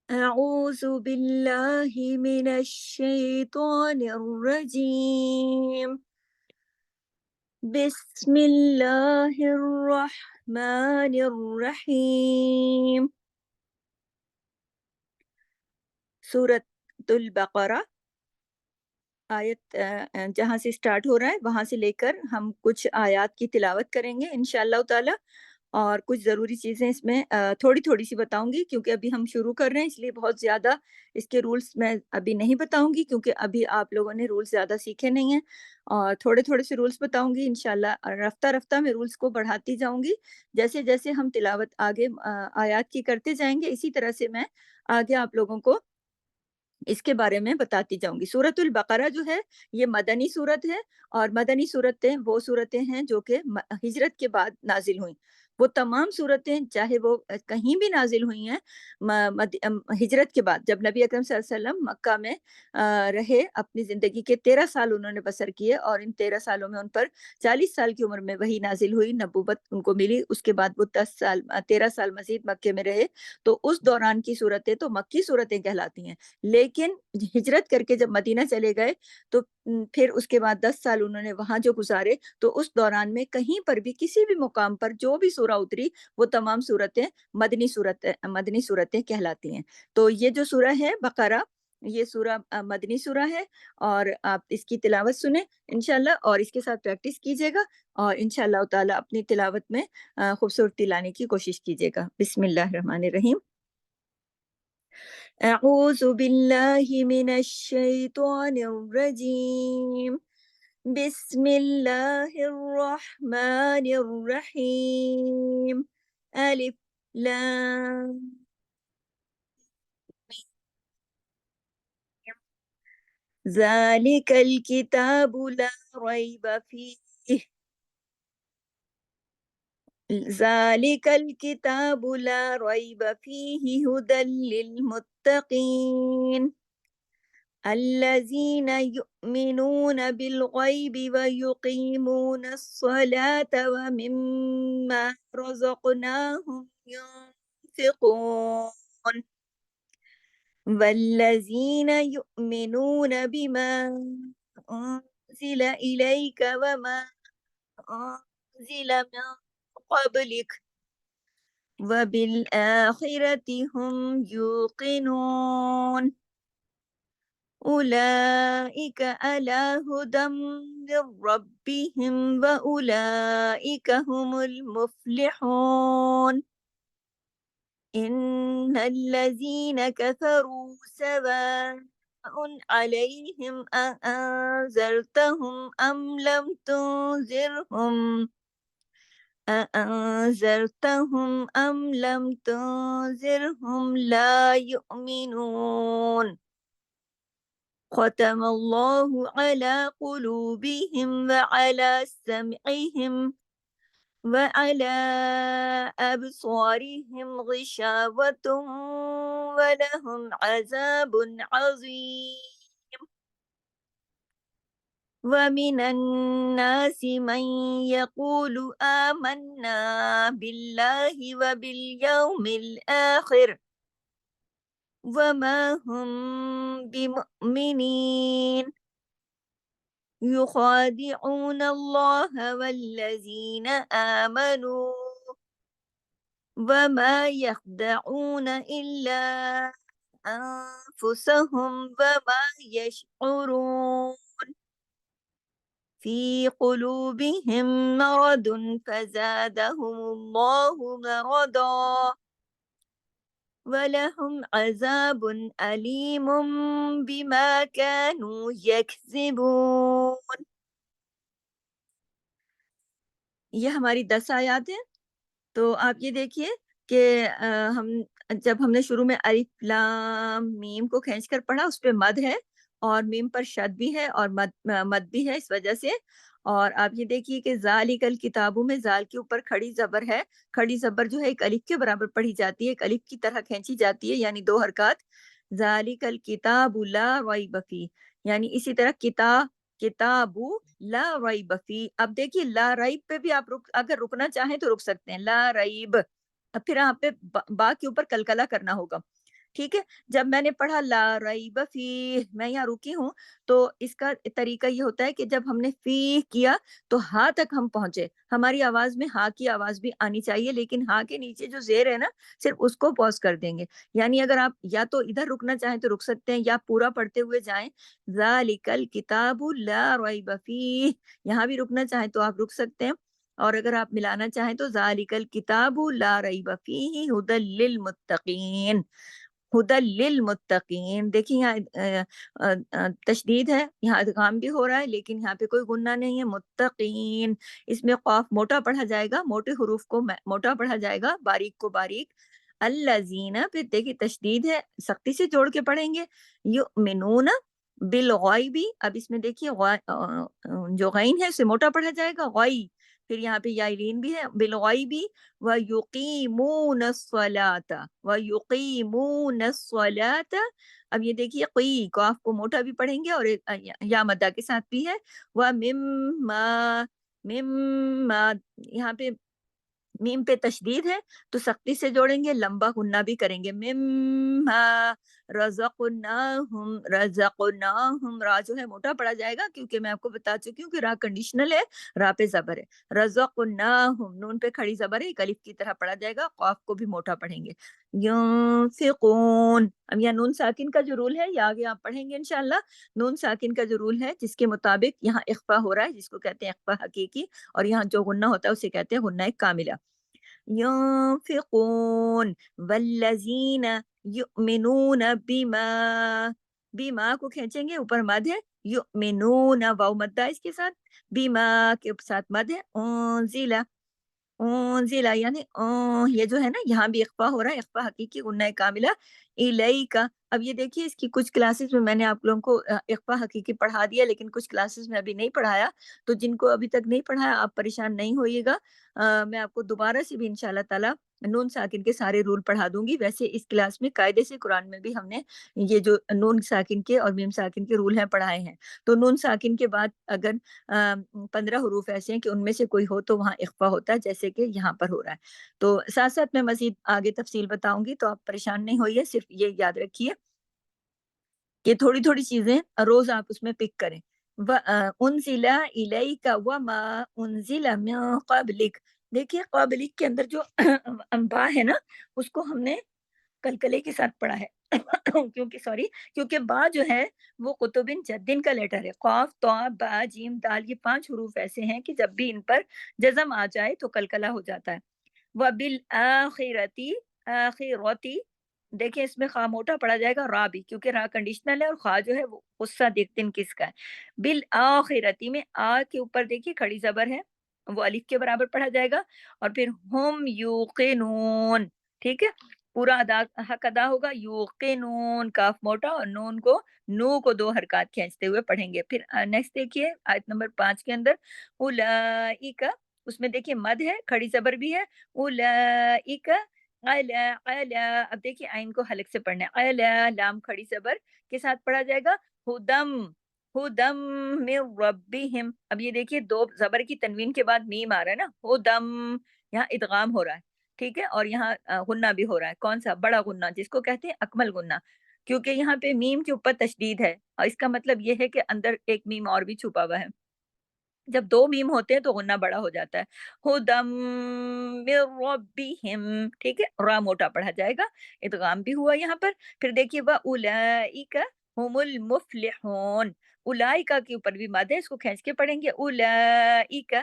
أعوذ بالله من الشيطان الرجيم. بسم الله الرحمن الرحيم. सूरतुल बकरा आयत जहाँ से स्टार्ट हो रहा है वहाँ से लेकर हम कुछ आयात की तिलावत करेंगे इंशाअल्लाह ताला। और कुछ ज़रूरी चीज़ें इसमें थोड़ी-थोड़ी सी बताऊँगी क्योंकि अभी हम शुरू कर रहे हैं, इसलिए बहुत ज़्यादा इसके रूल्स मैं अभी नहीं बताऊँगी क्योंकि अभी आप लोगों ने रूल्स ज़्यादा सीखे नहीं हैं। और थोड़े-थोड़े से रूल्स बताऊँगी इंशाअल्लाह, रफ़्ता-रफ़्ता मैं रूल्स को बढ़ाती जाऊँगी। जैसे-जैसे हम तिलावत आगे आयात की करते जाएँगे, इसी तरह से मैं आगे आप लोगों को इसके बारे में बताती जाऊँगी। सूरतुल बकरा जो है, ये मदनी सूरत है और मदनी सूरतें वो सूरतें हैं जो कि हिजरत के बाद नाज़िल हुईं। वो तमाम सूरतें चाहे वो कहीं भी नाज़िल हुई हैं, हिजरत के बाद जब नबी अकरम सल्लल्लाहु अलैहि वसल्लम मक्का में रहे, अपनी ज़िंदगी के 13 साल उन्होंने बसर किए और इन 13 सालों में उन पर 40 साल की उम्र में वही नाज़िल हुई, नबूवत उनको मिली। उसके बाद वो 13 साल मज़ीद मक्के में रहे, तो उस दौरान की सूरतें तो मक्की सूरतें कहलाती हैं। लेकिन हिजरत करके जब मदीना चले गए तो फिर उसके बाद 10 साल उन्होंने वहाँ जो गुज़ारे, तो उस दौरान में कहीं पर भी किसी भी मुकाम पर जो भी सूरा उतरी, वो तमाम सूरतें मदनी सूरतें कहलाती हैं। तो ये जो सूरा है बकरा, ये सूरा मदनी सूरा है और आप इसकी तिलावत सुनें इंशाअल्लाह और इसके साथ प्रैक्टिस कीजिएगा और इंशाअल्लाह ताला अपनी तिलावत में खूबसूरती लाने की कोशिश कीजिएगा। बिस्मिल्लाहिर रहमानिर रहीम। أعوذ بالله من الشيطان الرجيم. بسم الله الرحمن الرحيم. ألف لام ميم. ذلك الكتاب لا ريب فيه. ذلك الكتاب لا ريب فيه هدى للمتقين الذين يؤمنون بالغيب ويقيمون الصلاة ومما رزقناهم ينفقون والذين يؤمنون بما أنزل إليك وما أنزل من قبلك وبالآخرة هم يوقنون أولئك على هدى من ربهم وأولئك هم المفلحون إن الذين كفروا سواء عليهم أأنذرتهم أم لم تنذرهم لا يؤمنون ختم الله على قلوبهم وعلى سمعهم وعلى أبصارهم غشاوة ولهم عذاب عظيم ومن الناس من يقول آمنا بالله وباليوم الآخر وما هم بمؤمنين يخادعون الله والذين آمنوا وما يخدعون إلا أنفسهم وما يشعرون في قلوبهم مرض فزادهم الله مرضا ولهم عذاب أليم بما كانوا يكذبون. ये हमारी 10 आयत हैं। तो आप ये देखिए कि हम जब हमने शुरू में अलिफ लाम मीम को खींचकर पढ़ा, उस पे मद है और मीम पर शद भी है और मद भी है इस वजह से। और आप ये देखिए कि ज़ालिकल किताबु में ज़ाल के ऊपर खड़ी ज़बर है। खड़ी ज़बर जो है एक अलिफ के बराबर पढ़ी जाती है, एक अलिफ की तरह खींची जाती है, यानी 2 हरकत। ज़ालिकल किताबु ला रैब फी, यानी इसी तरह किताबु ला रैब फी। अब देखिए ला रैब पे भी आप अगर रुकना चाहें तो रुक सकते हैं, ला रैब। अब फिर यहाँ पे बा के ऊपर कलकला करना होगा, ٹھیک ہے؟ جب میں نے پڑھا لا ریب فیہ، میں یہاں رکی ہوں، تو اس کا طریقہ یہ ہوتا ہے کہ جب ہم نے فیہ کیا تو ہاں تک ہم پہنچے، ہماری آواز میں ہاں کی آواز بھی آنی چاہیے، لیکن ہاں کے نیچے جو زیر ہے نا، صرف اس کو پوز کر دیں گے، یعنی اگر آپ یا تو ادھر رکنا چاہیں تو رک سکتے ہیں، یا پورا پڑھتے ہوئے جائیں، ذالک الکتاب لا ریب فیہ، یہاں بھی رکنا چاہیں تو آپ رک سکتے ہیں، اور اگر آپ ملانا چاہیں تو ذالک الکتاب لا ریب فیہ ھدی للمتقین، ہدی للمتقین، دیکھیں یہاں تشدید ہے، یہاں ادغام بھی ہو رہا ہے، لیکن یہاں پہ کوئی غنہ نہیں ہے، متقین، اس میں قاف موٹا پڑھا جائے گا، موٹے حروف کو موٹا پڑھا جائے گا، باریک کو باریک، الذین، پھر دیکھیے تشدید ہے، سختی سے جوڑ کے پڑھیں گے، یؤمنون بالغیبی، اب اس میں دیکھیے جو غین ہے اسے موٹا پڑھا جائے گا، غی، پھر یہاں پہ یائلین بھی ہے، بالغیبی وَيُقِيمُونَ الصَّلَاةَ وَيُقِيمُونَ الصَّلَاةَ، اب یہ دیکھیے قی، قاف کو موٹا بھی پڑھیں گے اور ایک یا مدہ کے ساتھ بھی ہے، وَمِمَّا، مِمَّا، یہاں پہ میم پہ تشدید ہے تو سختی سے جوڑیں گے، لمبا غنہ بھی کریں گے، مما رزقناہم، رزقناہم، را جو ہے موٹا پڑا جائے گا، کیونکہ میں آپ کو بتا چکی ہوں کہ را کنڈیشنل ہے، را پہ زبر ہے، رزقناہم، نون پہ کھڑی زبر ہے، ایک الف کی طرح پڑا جائے گا، قاف کو بھی موٹا پڑھیں گے، ینفقون، اب یہاں نون ساکن کا جو رول ہے یہ آگے آپ پڑھیں گے انشاءاللہ، نون ساکن کا جو رول ہے جس کے مطابق یہاں اخفا ہو رہا ہے، جس کو کہتے ہیں اخفا حقیقی، اور یہاں جو غنہ ہوتا ہے اسے کہتے ہیں غنہ کاملہ، ينفقون والذین یؤمنون بما کو کھینچیں گے، اوپر مد ہے، یؤمنون، واو مدہ اس کے ساتھ، بما کے ساتھ مد ہے، انزل، انزل، یعنی یہ جو ہے نا یہاں بھی اخفا ہو رہا ہے، اخفا حقیقی غنہ کاملہ، الیکا، اب یہ دیکھیے اس کی کچھ کلاسز میں نے آپ لوگوں کو اخفا حقیقی پڑھا دیا، لیکن کچھ کلاسز میں ابھی نہیں پڑھایا، تو جن کو ابھی تک نہیں پڑھایا آپ پریشان نہیں ہوئیے گا، میں آپ کو دوبارہ سے بھی انشاءاللہ تعالی نون ساکن کے سارے رول پڑھا دوں گی، ویسے اس کلاس میں قاعدے سے قرآن میں بھی ہم نے یہ جو نون ساکن کے اور میم ساکن کے رول ہیں پڑھائے ہیں، تو نون ساکن کے بعد اگر 15 حروف ایسے ہیں کہ ان میں سے کوئی ہو تو وہاں اخفا ہوتا ہے، جیسے کہ یہاں پر ہو رہا ہے، تو ساتھ ساتھ میں مزید آگے تفصیل بتاؤں گی، تو آپ پریشان نہیں ہوئیے، صرف یہ یاد رکھیے کہ تھوڑی تھوڑی چیزیں روز آپ اس میں پک کریں، انزل الیک وما انزل من قبلک، دیکھیے قبلک کے اندر جو انباء ہے نا اس کو ہم نے کلکلے کے ساتھ پڑھا ہے کیونکہ با جو ہے وہ قطبن جدن کا لیٹر ہے، قاف طا با جیم دال، یہ 5 حروف ایسے ہیں کہ جب بھی ان پر جزم آ جائے تو کلکلا ہو جاتا ہے، وبالآخرتی، آخرتی، دیکھیں اس میں خا موٹا پڑا جائے گا، را بھی، کیونکہ را کنڈیشنل ہے اور خا جو ہے وہ غصہ دیکھتے ہیں کس کا ہے، بالآخرتی میں آ کے اوپر دیکھیے کھڑی زبر ہے، وہ الف کے برابر پڑھا جائے گا، اور پھر ہم یوقنون، ٹھیک ہے، پورا ادا حق ادا ہوگا، یوقنون، کاف موٹا اور نون کو، نو کو 2 حرکات کھینچتے ہوئے پڑھیں گے، پھر نیکسٹ دیکھیے آیت نمبر 5 کے اندر، اولئک، اس میں دیکھیے مد ہے، کھڑی زبر بھی ہے، اولئک، الا الا، اب دیکھیے عین کو حلق سے پڑھنا ہے، الا، لام کھڑی زبر کے ساتھ پڑھا جائے گا، ہدم، ہدم من ربہم، اب یہ دیکھیے 2 زبر کی تنوین کے بعد میم آ رہا ہے نا، ہدم، یہاں ادغام ہو رہا ہے، ٹھیک ہے، اور یہاں غنہ بھی ہو رہا ہے، کون سا؟ بڑا غنہ، جس کو کہتے ہیں اکمل غنہ، کیونکہ یہاں پہ میم کے اوپر تشدید ہے، اور اس کا مطلب یہ ہے کہ اندر ایک میم اور بھی چھپا ہوا ہے، جب 2 میم ہوتے ہیں تو غنہ بڑا ہو جاتا ہے، ہدم من ربہم، ٹھیک ہے، را موٹا پڑھا جائے گا، ادغام بھی ہوا یہاں پر، پھر دیکھیے اولئک هم المفلحون، اولئک کے اوپر بھی مد ہے، اس کو کھینچ کے پڑھیں گے، اولئک،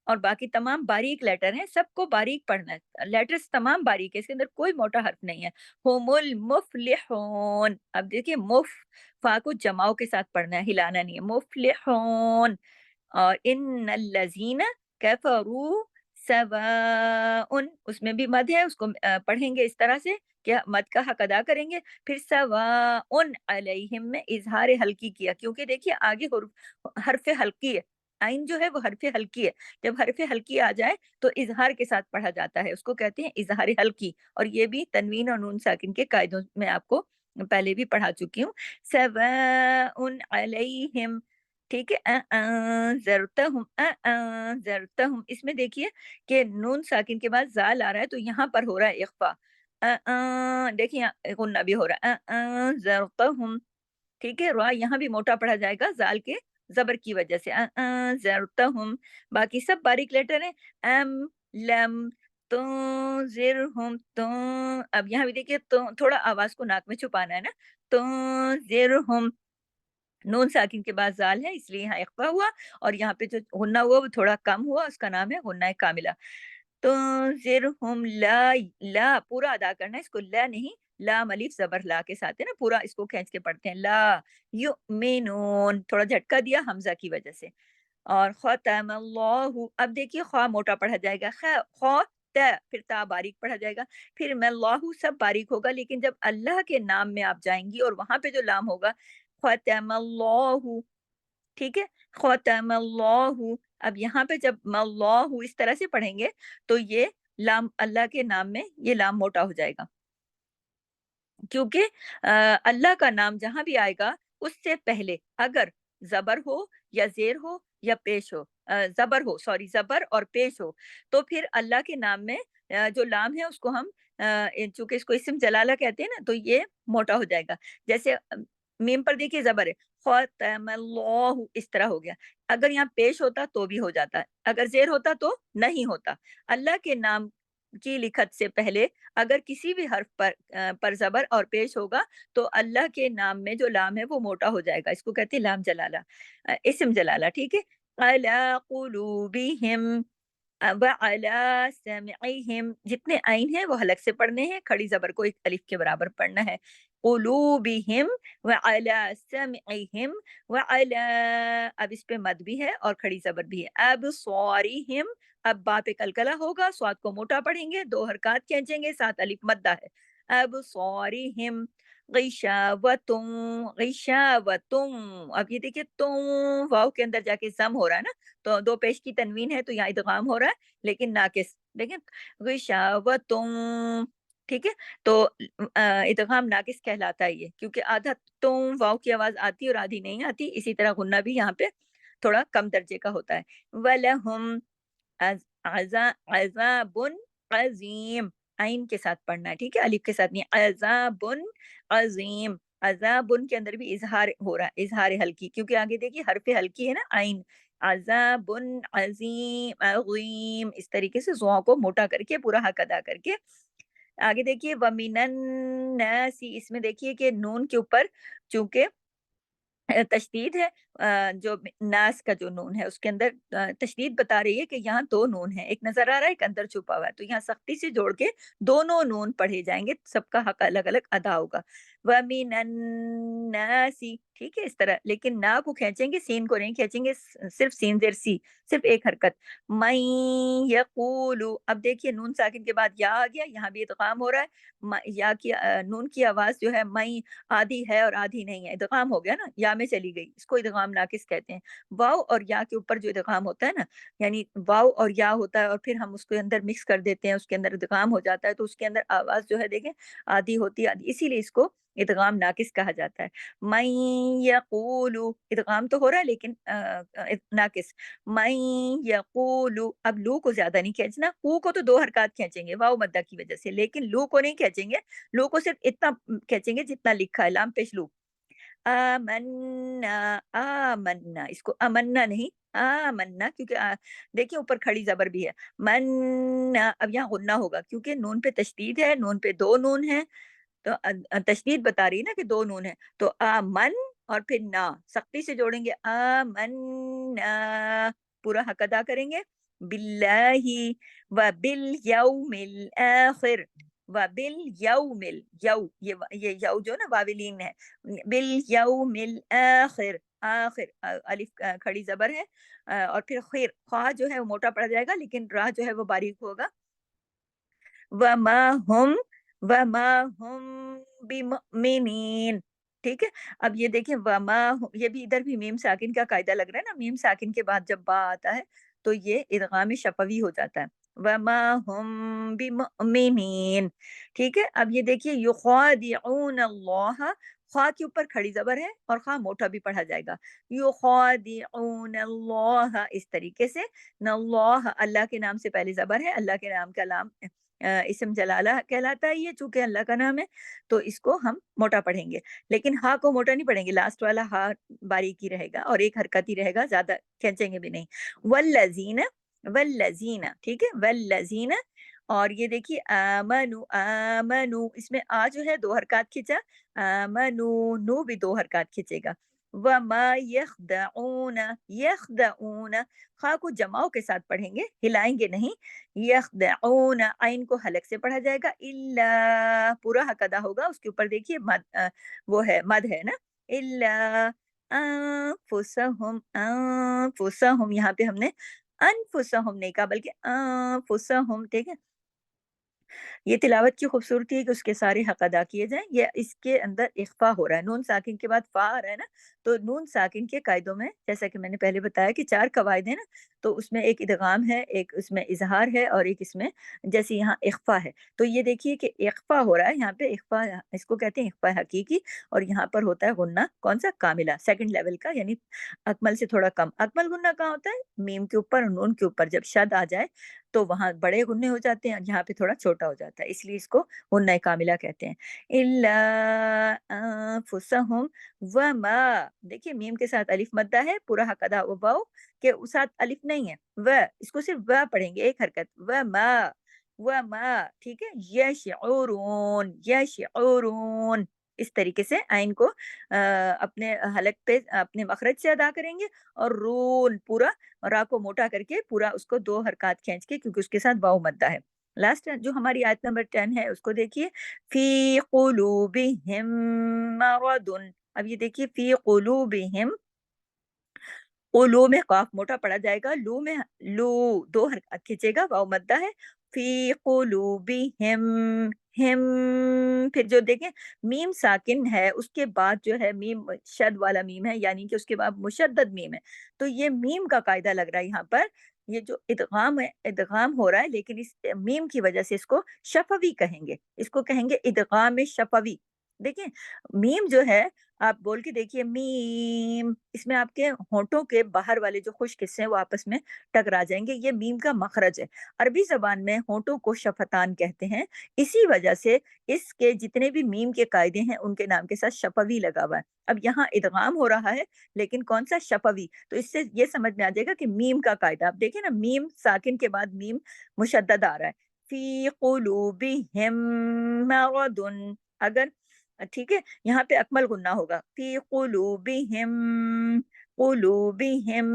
اور باقی تمام باریک لیٹر ہیں، سب کو باریک پڑھنا ہے، لیٹرز تمام باریک ہے، اس کے اندر کوئی موٹا حرف نہیں ہے، هم المفلحون، اب دیکھیے مف، فا کو جماؤ کے ساتھ پڑھنا ہے، ہلانا نہیں ہے، مفلحون، اور ان الذین کفروا سواء، اس میں بھی مد ہے، اس کو پڑھیں گے اس طرح سے کہ مد کا حق ادا کریں گے، پھر سواء علیہم میں اظہار حلقی کیا، کیونکہ دیکھیے آگے حرف حلقی ہے، عین جو ہے وہ حرف حلقی ہے، جب حرف حلقی آ جائے تو اظہار کے ساتھ پڑھا جاتا ہے، اس کو کہتے ہیں اظہار حلقی، اور یہ بھی تنوین اور نون ساکن کے قاعدوں میں آپ کو پہلے بھی پڑھا چکی ہوں، سواء علیہم، ٹھیک ہے، انذرتہم، انذرتہم، اس میں دیکھیے کہ نون ساکن کے بعد زال آ رہا ہے تو یہاں پر ہو رہا ہے اخفا، देखिए यहाँ गुन्ना भी हो रहा है, ज़रतहुम, ठीक है? र यहाँ भी मोटा पढ़ा जाएगा ज़ाल के ज़बर की वजह से, ज़रतहुम। बाकी सब बारीक लेटर हैं, अम, लम, तुनज़िरहुम, तु, अब यहाँ भी देखिए तो थोड़ा आवाज़ को नाक में छुपाना है ना, तुनज़िरहुम, नून साकिन के बाद ज़ाल है इसलिए यहाँ इख्फ़ा हुआ, और यहाँ पे जो गुन्ना हुआ वो थोड़ा कम हुआ, उसका नाम है गुन्ना कामिला। तुनज़िरहुम ला, ला पूरा अदा करना है इसको, ला नहीं, लाम अलिफ ज़बर ला के साथ है ना, पूरा इसको खींच के पढ़ते हैं, ला युमिनून, थोड़ा झटका दिया हमज़ा की वजह से। और ख़तमल्लाहु, अब देखिए ख़ा मोटा पढ़ा जाएगा, ख, ख़, त, फिर ता बारीक पढ़ा जाएगा, फिर मल्लाहु सब बारीक होगा, लेकिन जब अल्लाह के नाम में आप जाएँगी और वहाँ पे जो लाम होगा, ख़तमल्लाहु, ठीक है? ख़तमल्लाहु, अब यहाँ पे जब मल्लाहु इस तरह से पढ़ेंगे, तो ये लाम अल्लाह के नाम में ये लाम मोटा हो जाएगा। क्योंकि अल्लाह का नाम जहाँ भी आएगा, उससे पहले अगर ज़बर हो या ज़ेर हो या पेश हो, ज़बर हो, सॉरी ज़बर और पेश हो, तो फिर अल्लाह के नाम में जो लाम है उसको हम चूँकि इसको इस्म जलाला कहते हैं ना, तो ये मोटा हो जाएगा। जैसे मीम पर देखिए ज़बर है, ख़तमल्लाहु इस तरह हो गया। अगर यहाँ पेश होता तो भी हो जाता, अगर ज़ेर होता तो नहीं होता। अल्लाह के नाम की लिखत से पहले अगर किसी भी हर्फ पर ज़बर और पेश होगा, तो अल्लाह के नाम में जो लाम है वो मोटा हो जाएगा। इसको कहते हैं लाम जलाला, इस्म जलाला, ठीक है? अला कुलूबिहिम, व अला समिइहिम, जितने आइन हैं वो हलक से पढ़ने हैं, खड़ी ज़बर को एक अलिफ के बराबर पढ़ना है। कुलूबिहिम व अला समिइहिम व अला, अब इस पे मद भी है और खड़ी ज़बर भी है। अबसारिहिम, अब बा पे कलकला होगा, स्वाद को मोटा पढ़ेंगे, 2 हरकत खींचेंगे, साथ अलिफ मद्दा है। अबसारिहिम गिशावतुम, गिशावतुम, अब ये देखिए तुम वाव के अंदर जाके ज़म हो रहा है ना, तो 2 पेश की तनवीन है तो यहाँ इदगाम हो रहा है, लेकिन नाकिस, देखें गिशावतुम, ठीक है? तो इदगाम नाकिस कहलाता है ये, क्योंकि आधा तुम वाव की आवाज़ आती है और आधी नहीं आती, इसी तरह गुन्ना भी यहाँ पे थोड़ा कम दर्जे का होता है। वलहुम अज़ अज़ा अज़ाबुन अज़ीम, आइन के साथ पढ़ना है, ठीक है? अलिफ के साथ नहीं, अज़ाबुन अज़ीम, अज़ाबुन के अंदर भी इज़हार हो रहा है, इज़हार हल्की, क्योंकि आगे देखिए हरफ़े हल्की है ना आइन, अज़ाबुन अज़ीम अज़ीम, इस तरीके से ज़ुआ को मोटा करके पूरा हक अदा करके आगे देखिए वमिनन नासी, इसमें देखिए कि नून के ऊपर चूँकि तशदीद है, जो नास का जो नून है उसके अंदर तशदीद बता रही है कि यहाँ 2 नून है, एक नज़र आ रहा है, एक अंदर छुपा हुआ है, तो यहाँ सख्ती से जोड़ के दोनों नून पढ़े जाएँगे, सबका हक अलग-अलग अदा होगा। व मिनन नासी, ठीक है? इस तरह, लेकिन ना को खींचेंगे, सीन को नहीं खींचेंगे, सिर्फ सीन ज़ेर सी, सिर्फ एक हरकत। मैं यक़ूलु, अब देखिए नून साकिन के बाद या आ गया, यहाँ भी इदगाम हो रहा है। या की नून की आवाज़ जो है मैं, आधी है और आधी नहीं है, इदगाम हो गया ना, या में चली गई, इसको इदगाम नाकिस कहते हैं। वाव और या के ऊपर जो इदगाम होता है ना, यानी वाव और या होता है और फिर हम उसके अंदर मिक्स कर देते हैं, उसके अंदर इदगाम हो जाता है, तो उसके अंदर आवाज़ जो है देखें आधी होती है, आधी, इसीलिए इसको इदगाम नाकिस कहा जाता है। मैं यक़ूलु, इदगाम तो हो रहा है लेकिन नाकिस, मैं यक़ूलु, अब लू को ज़्यादा नहीं खींचना, ऊ को तो 2 हरकत खींचेंगे वाव मद्दा की वजह से, लेकिन लू को नहीं खींचेंगे, लू को सिर्फ इतना खींचेंगे जितना लिखा है, लाम पेश लू। आमन्ना, आमन्ना, इसको अमन्ना नहीं, आमन्ना, क्योंकि देखिए ऊपर खड़ी ज़बर भी है। मन्ना, अब यहाँ गुन्ना होगा क्योंकि नून पे तशदीद है, नून पे 2 नून हैं, तो तशदीद बता रही है ना कि 2 नून है, तो आमन और फिर ना, सख्ती से जोड़ेंगे, आमन्ना, पूरा हक अदा करेंगे। बिल्लाहि व बिल यौमिल आखिर, व बिल यौमिल, ये यौ जो ना वाविलीन है, बिल यौमिल आखिर, आखिर अलिफ खड़ी ज़बर है, और फिर खिर, ख़ा जो है वो मोटा पड़ जाएगा, लेकिन रा जो है वो बारीक होगा। वमा हुम वमा हुम बिमुमिनीन, ठीक है? अब ये देखिए ये भी इधर भी मीम साकिन का कायदा लग रहा है ना, मीम साकिन के बाद जब बा आता है तो ये इदगाम शफवी हो जाता है। वमा हुम बिमुमिनीन, ठीक है? अब ये देखिए युखादिऊन अल्लाह, ख़ा के ऊपर खड़ी ज़बर है और ख़ा मोटा भी पढ़ा जाएगा। युखादिऊन अल्लाह, इस तरीके से, न अल्लाह, अल्लाह के नाम से पहले ज़बर है, अल्लाह के नाम का लाम اسم جلالہ کہلاتا ہے یہ، چونکہ اللہ کا نام ہے تو اس کو ہم موٹا پڑھیں گے، لیکن ہا کو موٹا نہیں پڑھیں گے، لاسٹ والا ہا باریک ہی رہے گا اور ایک حرکت ہی رہے گا، زیادہ کھینچیں گے بھی نہیں۔ والذین، والذین، ٹھیک ہے، والذین، اور یہ دیکھیے آمنو، آمنو، اس میں آ جو ہے 2 حرکات کھینچا، آمنو، نو بھی 2 حرکات کھینچے گا۔ وما یخدعون، یخدعون، خا کو جماؤ کے ساتھ پڑھیں گے، ہلائیں گے نہیں، یخدعون، عین کو حلق سے پڑھا جائے گا، الا، پورا حق ادا ہوگا، اس کے اوپر دیکھیے مد، وہ ہے مد ہے نا، الا انفسہم، انفسہم، یہاں پہ ہم نے انفسہم نہیں کہا بلکہ انفسہم، ٹھیک ہے۔ یہ تلاوت کی خوبصورتی ہے کہ اس کے سارے حق ادا کیے جائیں، یہ اس کے اندر اخفا ہو رہا ہے، نون ساکن کے بعد فا آ رہا ہے نا، تو نون ساکن کے قاعدوں میں جیسا کہ میں نے پہلے بتایا کہ 4 قواعد ہیں نا، تو اس میں ایک ادغام ہے، ایک اس میں اظہار ہے، اور ایک اس میں جیسے یہاں اخفا ہے، تو یہ دیکھیے کہ اخفا ہو رہا ہے یہاں پہ، اخفا اس کو کہتے ہیں اخفا حقیقی، اور یہاں پر ہوتا ہے غنہ کون سا، کاملہ، سیکنڈ لیول کا، یعنی اکمل سے تھوڑا کم۔ اکمل غنہ کہاں ہوتا ہے، میم کے اوپر اور نون کے اوپر، جب شد آ جائے تو وہاں بڑے غنے ہو جاتے ہیں، جہاں پہ تھوڑا چھوٹا ہو جاتا ہے، اس لیے اس کو غنہ کاملہ کہتے ہیں۔ الا انفسہم وما، دیکھیے میم کے ساتھ الف مدہ ہے، پورا حق ادا ہو واؤ کہ ساتھ الف نہیں ہے، و، اس کو صرف و پڑھیں گے، ایک حرکت، وما، وما، ٹھیک ہے، یشعرون، یشعرون، اس طریقے سے آئین کو اپنے حلق پہ اپنے مخرج سے ادا کریں گے، اور رون، پورا را کو موٹا کر کے پورا اس کو 2 حرکات کھینچ کے، کیونکہ اس کے ساتھ واؤ مدہ ہے۔ لاسٹ جو ہماری آیت نمبر 10 ہے اس کو دیکھیے، فی قلوبہم مرض، اب یہ دیکھیے فی قلوبہم، لو میں قاف موٹا پڑا جائے گا، لو میں لو 2 حرکات کھینچے گا، واؤ مدہ ہے، فی قلوبہم، ہم، پھر جو دیکھیں میم ساکن ہے اس کے بعد جو ہے میم شد والا میم ہے، یعنی کہ اس کے بعد مشدد میم ہے، تو یہ میم کا قاعدہ لگ رہا ہے یہاں پر، یہ جو ادغام ہے، ادغام ہو رہا ہے، لیکن اس میم کی وجہ سے اس کو شفوی کہیں گے، اس کو کہیں گے ادغام شفوی۔ دیکھیں میم جو ہے، آپ بول کے دیکھیے میم، اس میں آپ کے ہونٹوں کے باہر والے جو خشک حصے ہیں وہ آپس میں ٹکرا جائیں گے، یہ میم کا مخرج ہے۔ عربی زبان میں ہونٹوں کو شفتان کہتے ہیں، اسی وجہ سے اس کے جتنے بھی میم کے قاعدے ہیں ان کے نام کے ساتھ شفوی لگا ہوا ہے۔ اب یہاں ادغام ہو رہا ہے لیکن کون سا، شفوی، تو اس سے یہ سمجھ میں آ جائے گا کہ میم کا قاعدہ، آپ دیکھیں نا، میم ساکن کے بعد میم مشدد آ رہا ہے، فی قلوبہم مرض، اگر، ٹھیک ہے، یہاں پہ اکمل غنہ ہوگا، فی قلوبہم، قلوبہم،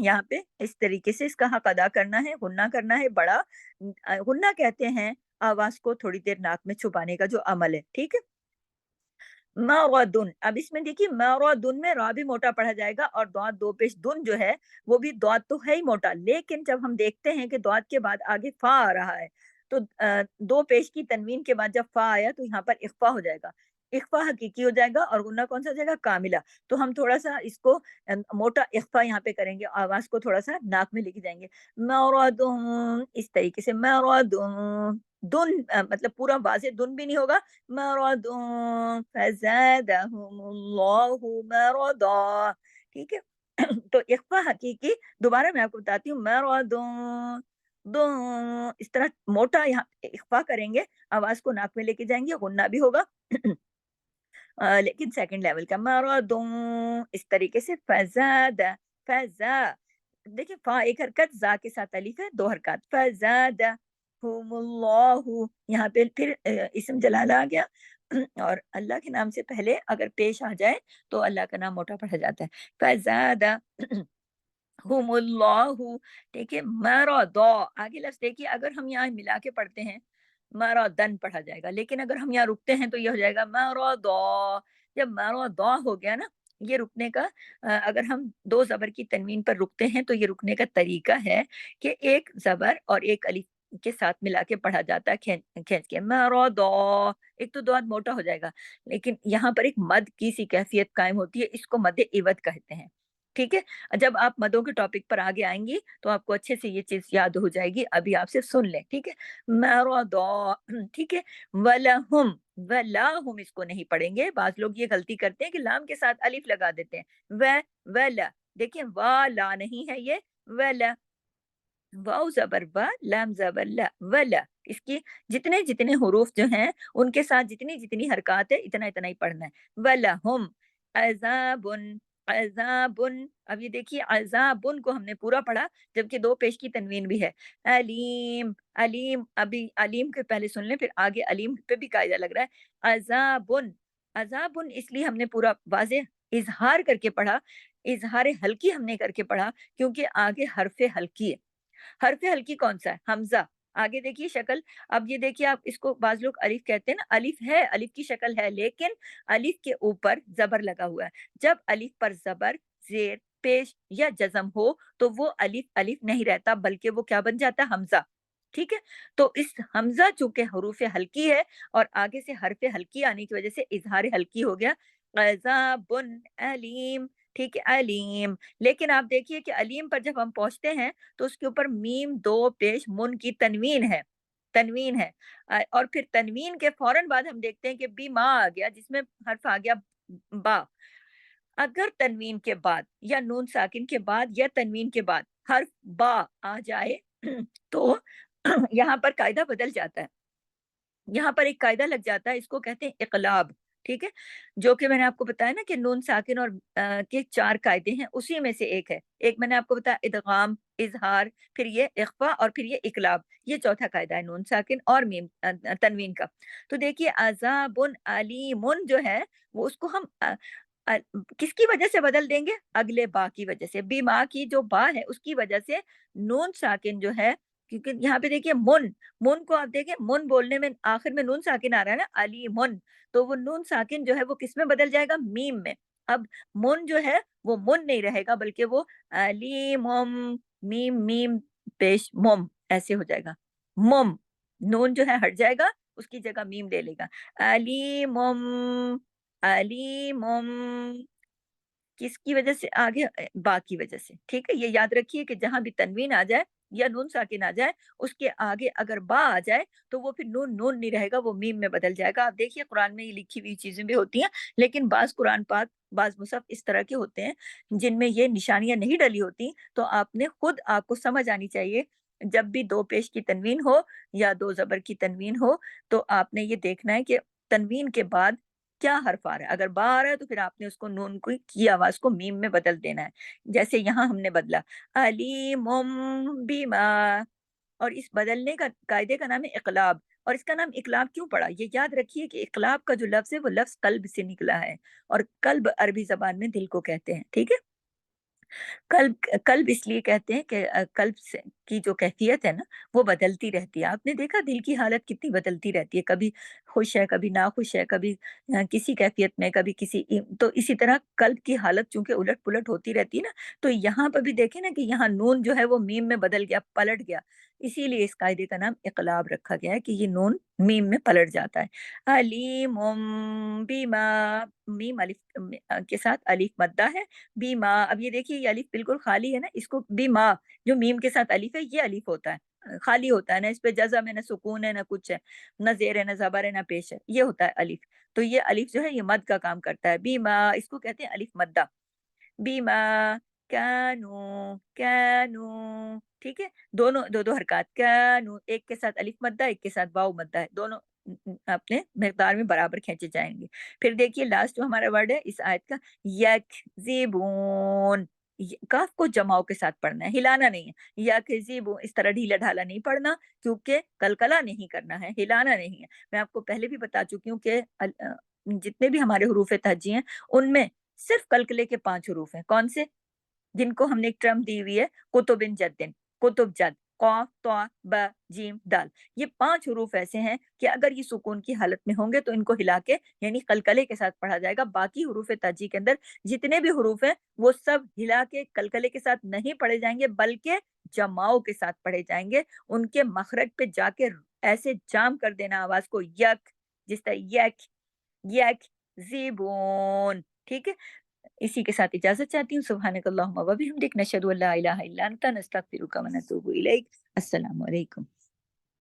یہاں پہ اس طریقے سے اس کا حق ادا کرنا ہے، غنہ کرنا ہے بڑا، غنہ کہتے ہیں آواز کو تھوڑی دیر ناک میں چھپانے کا جو عمل ہے، ٹھیک ہے۔ مرضن، اب اس میں دیکھیے مرضن میں را بھی موٹا پڑھا جائے گا، اور دعات 2 پیش دن جو ہے وہ بھی دعات تو ہے ہی موٹا، لیکن جب ہم دیکھتے ہیں کہ دعات کے بعد آگے فا آ رہا ہے تو 2 پیش کی تنوین کے بعد جب فا آیا تو یہاں پر اخفا ہو جائے گا، اخفا حقیقی ہو جائے گا، اور غنہ کون سا ہو جائے گا، کاملہ، تو ہم تھوڑا سا اس کو موٹا اخفا یہاں پہ کریں گے، آواز کو تھوڑا سا ناک میں لے کے جائیں گے، مرضن، اس طریقے سے مرضن، دن مطلب پورا واضح دن بھی نہیں ہوگا، مرض فزادهم اللہ مرضا، ٹھیک ہے۔ تو اخفا حقیقی، دوبارہ میں آپ کو بتاتی ہوں، مرض، اس طرح موٹا یہاں اخفا کریں گے، آواز کو ناک میں لے کے جائیں گے، غنہ بھی ہوگا لیکن سیکنڈ لیول کا، مرض، اس طریقے سے فزاد، فزا، دیکھیں فا ایک حرکت، زا کے ساتھ الف ہے 2 حرکات، فزادهم اللہ، یہاں پہ پھر اسم جلالہ آ گیا، اور اللہ کے نام سے پہلے اگر پیش آ جائے تو اللہ کا نام موٹا پڑھا جاتا ہے، فزادهم اللہ، ٹھیک ہے، مرضا، آگے لفظ دیکھیے، اگر ہم یہاں ملا کے پڑھتے ہیں مرضن پڑھا جائے گا، لیکن اگر ہم یہاں رکتے ہیں تو یہ ہو جائے گا مرضا، جب مرضا ہو گیا نا، یہ رکنے کا اگر ہم 2 زبر کی تنوین پر رکتے ہیں تو یہ رکنے کا طریقہ ہے کہ ایک زبر اور ایک الف کے ساتھ ملا کے پڑھا جاتا ہے، کھینچ کے، مرضا، ایک تو دعات موٹا ہو جائے گا، لیکن یہاں پر ایک مد کی سی کیفیت قائم ہوتی ہے، اس کو مد عوض کہتے ہیں، ٹھیک ہے۔ جب آپ مدوں کے ٹاپک پر آگے آئیں گی تو آپ کو اچھے سے یہ چیز یاد ہو جائے گی، ابھی آپ صرف سن لیں، ٹھیک ہے، مرضا، ٹھیک ہے، وَلَهُمْ، وَلَهُمْ اس کو نہیں پڑھیں گے، بعض لوگ یہ غلطی کرتے ہیں کہ لام کے ساتھ الف لگا دیتے ہیں، وَلَا، دیکھیں وا لا نہیں ہے یہ، وَلَا، वाव ज़बर वा, लाम ज़बर ला, वला। इसकी जितने-जितने हुरूफ जो हैं, उनके साथ जितनी-जितनी हरकत है, इतना-इतना ही पढ़ना है। वलहुम अज़ाबुन, अज़ाबुन। अब ये देखिए अज़ाबुन को हमने पूरा पढ़ा, जबकि 2 पेश की तनवीन भी है। अलीम, अलीम, अभी अलीम के पहले सुन लें, फिर आगे अलीम पे भी कायदा लग रहा है। अज़ाबुन, अज़ाबुन इसलिए हमने पूरा वाज़ेह इज़हार करके पढ़ा, इज़हार हल्की हमने करके पढ़ा, क्योंकि आगे हरफ़े हल्की है। हरफ़े हल्की कौन-सा है? हमज़ा। आगे देखिए शक्ल, अब ये देखिए आप इसको बाज़ लोग अलिफ कहते हैं ना, अलिफ है, अलिफ की शक्ल है, लेकिन अलिफ के ऊपर ज़बर लगा हुआ है। जब अलिफ पर ज़बर, ज़ेर, पेश या जज़म हो, तो वो अलिफ, अलिफ नहीं रहता, बल्कि वो क्या बन जाता है? हमज़ा। ठीक है? तो इस हमज़ा चूँकि हरूफ़े हल्की है और आगे से हरफ़े हल्की आने की वज़ह से इज़हार हल्की हो गया। ग़ज़ाबुन अलीम, ठीक है? अलीम। लेकिन आप देखिए कि अलीम पर जब हम पहुँचते हैं, तो उसके ऊपर मीम 2 पेश मुन की तनवीन है, तनवीन है। और फिर तनवीन के फ़ौरन बाद हम देखते हैं कि बीमा आ गया, जिसमें हर्फ़ आ गया बा। अगर तनवीन के बाद या नून साकिन के बाद या तनवीन के बाद हर्फ़ बा आ जाए तो यहाँ पर कायदा बदल जाता है। यहाँ पर एक कायदा लग जाता है, इसको कहते हैं इक़लाब, ठीक है? जो कि मैंने आपको बताया ना कि नून साकिन और के 4 कायदे हैं, उसी में से एक है। एक मैंने आपको बताया इदगाम, इज़हार, फिर ये इख़फ़ा और फिर ये इक़लाब, ये चौथा कायदा है नून साकिन और मीम तनवीन का। तो देखिए अज़ाबुन अलीमुन जो है, वो उसको हम अ, किसकी वजह से बदल देंगे? अगले बा की वजह से। बीमा की जो बा है, उसकी वजह से नून साकिन जो है, क्योंकि यहाँ पे देखिए मुन को आप देखें, मुन बोलने में आखिर में नून साकिन आ रहा है ना, अलीमुन, तो वो नून साकिन जो है वो किसमें बदल जाएगा? मीम में। अब मुन जो है वो मुन नहीं रहेगा, बल्कि वो अलीमुम, मीम मीम पेश मुम ऐसे हो जाएगा। मुम, नून जो है हट जाएगा, उसकी जगह मीम ले लेगा। अलीमुम, अलीमुम। किसकी वजह से? आगे बा की वजह से, ठीक है? ये याद रखिए कि जहाँ भी तनवीन आ जाए या नून साकिन आ जाए, उसके आगे अगर बा आ जाए, तो वो फिर नून नून नहीं रहेगा, वो मीम में बदल जाएगा। आप देखिए कुरान में ये लिखी हुई चीज़ें भी होती हैं, लेकिन बाज़ कुरान पाक, बाज़ मुसहफ़ इस तरह के होते हैं, जिनमें ये निशानियाँ नहीं डली होती, तो आपने खुद आपको समझ आनी चाहिए, जब भी 2 पेश की तनवीन हो या 2 ज़बर की तनवीन हो, तो आपने ये देखना है कि तनवीन के बाद क्या हर्फ आ रहा है? अगर बा आ रहा है तो फिर आपने उसको नून की आवाज़ को मीम में बदल देना है। जैसे यहाँ हमने बदला अलीमुम बिमा, और इस बदलने का कायदे का नाम है इक़लाब। और इसका नाम इक़लाब क्यों पड़ा? ये याद रखिए कि इक़लाब का जो लफ्ज़ है वो लफ्ज़ क़ल्ब से निकला है, और क़ल्ब अरबी ज़बान में दिल को कहते हैं, ठीक है? कल्ब कल्ब इसलिए कहते हैं कि कल्ब से की जो कैफ़ियत है ना, वो बदलती रहती है। आपने देखा दिल की हालत कितनी बदलती रहती है, कभी खुश है, कभी नाखुश है, कभी किसी कैफ़ियत में, कभी किसी तो इसी तरह कल्ब की हालत चूँकि उलट-पुलट होती रहती है ना, तो यहाँ पर भी देखें ना कि यहाँ नून जो है वो मीम में बदल गया, पलट गया। इसीलिए इस कायदे का नाम इक़लाब रखा गया है कि ये नून मीम में पलट जाता है। अलीमुम बिमा, मीम के साथ अलिफ मद्दा है। बीमा, अब ये देखिए ये अलिफ बिल्कुल खाली है ना, इसको बीमा, जो मीम के साथ अलिफ है, ये अलिफ होता है। खाली होता है ना, इस पे जज़म है, ना सुकून है, ना कुछ है, ना ज़ेर है, ना ज़बर है, ना पेश है, ये होता है अलिफ। तो ये अलिफ जो है ये मद का काम करता है। बीमा इसको कहते हैं अलिफ मद्दा। बीमा कानू, कानू, ठीक है? दोनों 2-2 हरकत, कानू, एक के साथ अलिफ मद्दा, एक के साथ वाव मद्दा है, दोनों अपने मिक़दार में बराबर खींचे जाएँगे। फिर देखिए लास्ट जो हमारा वर्ड है इस आयत का, यकज़िबून, य काफ को जमाओ के साथ पढ़ना है, हिलाना नहीं है। यकज़िबू इस तरह ढीला-ढाला नहीं पढ़ना, क्योंकि कलकला नहीं करना है, हिलाना नहीं है। मैं आपको पहले भी बता चुकी हूँ कि जितने भी हमारे हुरूफ़ तहज्जी हैं, उनमें सिर्फ़ कलकले के 5 हुरूफ़ हैं। कौन से? जिनको हमने एक टर्म दी हुई है, कुतुबिन जद्दिन, कुतुब जद, क़ाफ, तॉ, ब, जीम, दाल। ये 5 हुरूफ़ ऐसे हैं कि अगर ये सुकून की हालत में होंगे तो इनको हिला के यानी कलकले के साथ पढ़ा जाएगा। बाकी हुरूफ़ ताजी के अंदर जितने भी हुरूफ़ हैं, वो सब हिला के कलकले के साथ नहीं पढ़े जाएँगे, बल्कि जमाओ के साथ पढ़े जाएँगे। उनके मखरज पे जाके ऐसे जाम कर देना आवाज़ को, यक, जिस तरह यक, यक, ज़िबून, ठीक है? इसी के साथ इजाज़त चाहती हूँ। सुब्हानकल्लाहुम्मा व बिहम्दिक, नशहदु अल्ला इलाहा इल्ला अंता, नस्तगफिरुका व नतूबु इलैक। अस्सलामु अलैकुम।